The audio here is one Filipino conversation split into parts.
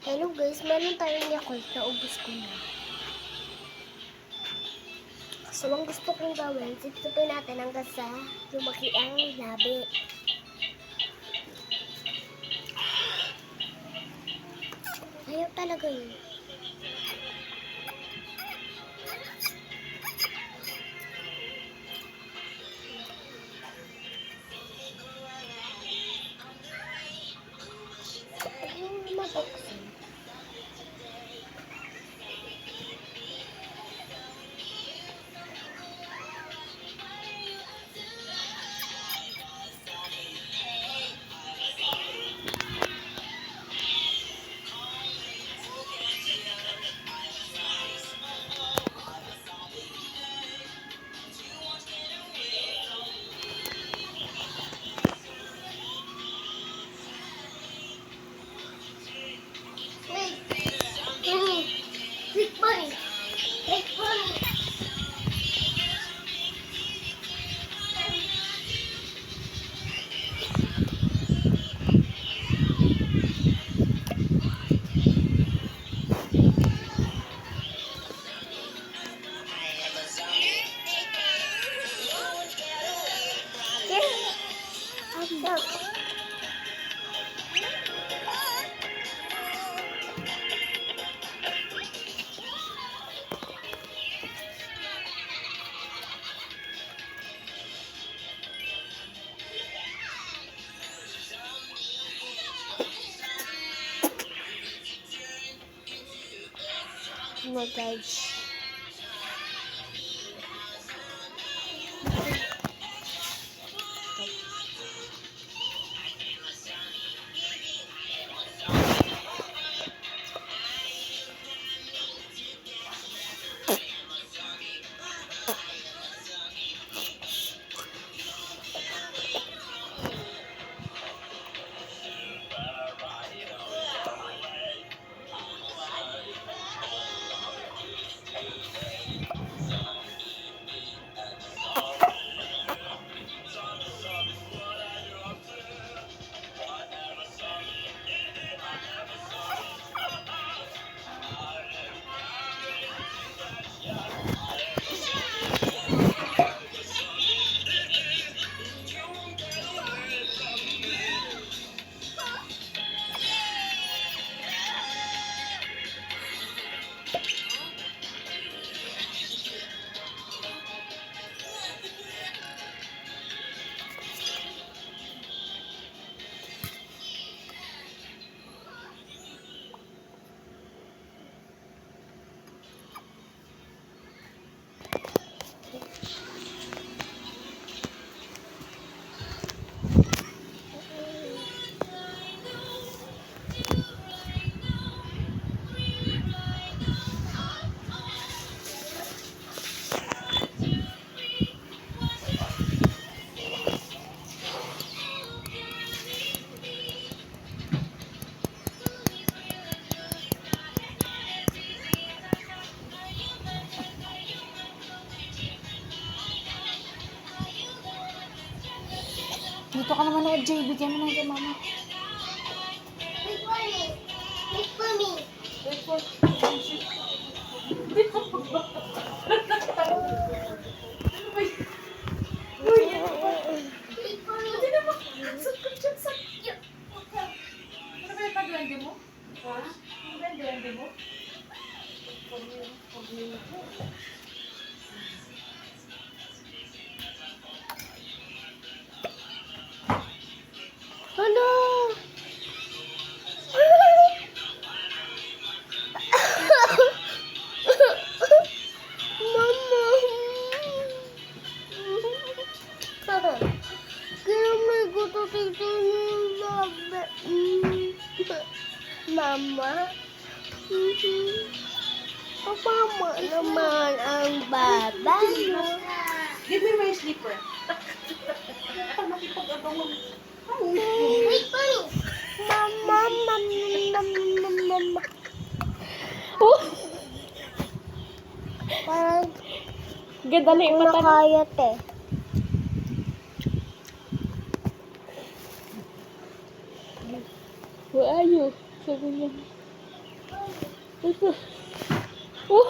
Hello guys, meron tayong Yakult na ubos ko na. So, ang gusto kong gawin, sipsipin natin hanggang sa lumaki ang labi. Ayaw talaga yun. Ayaw mabuksan. Big money. Big money. Oh my gosh. Dito ka naman na FJ, bigyan mo na kay mama. Big money. Big money. Wait for... Big money. Hindi na makakasot ko dyan sa... Ano ba yung pag-duwende mo? Ha? Ano ba yung duwende mo? Ano? Mama. Kaya may gusto dito yung labi. Mama. Mama naman ang baba mo. Give me my slipper. Makipag-abang Wait, buddy. Mama, mama. Oh! Parang Gadali yung mata. nakayat eh. Where are you? Sabi niya. Oh!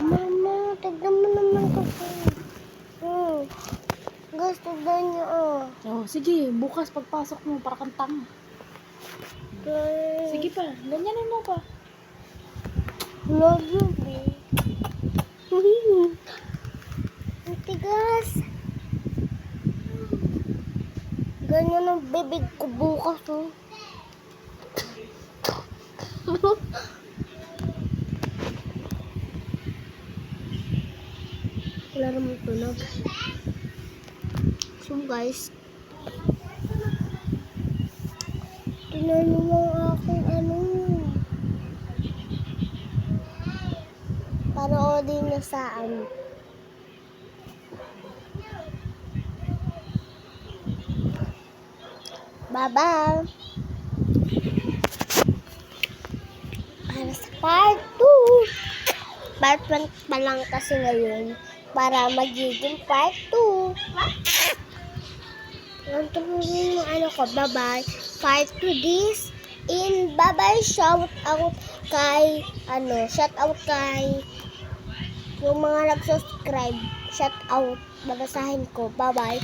Mama, tignan mo naman kasi. Gusto daw niya, Oh, sige, bukas pagpasok mo, para kang tanga. Okay. Sige pa, ganyanin mo pa. Love you, babe. Ang tigas. Ganyan ang bibig ko bukas, oh. Wala naman tunog. So guys, tingnan mo ang aking paroodin na saan. Bye-bye. Para sa part 2. Part 1 pa lang kasi ngayon. Para magiging part 2. Ang tuloy yung ko. Bye-bye. Part 2 this. In bye-bye. Shout out kay yung mga nag-subscribe. Shout out. Babasahin ko. Bye-bye.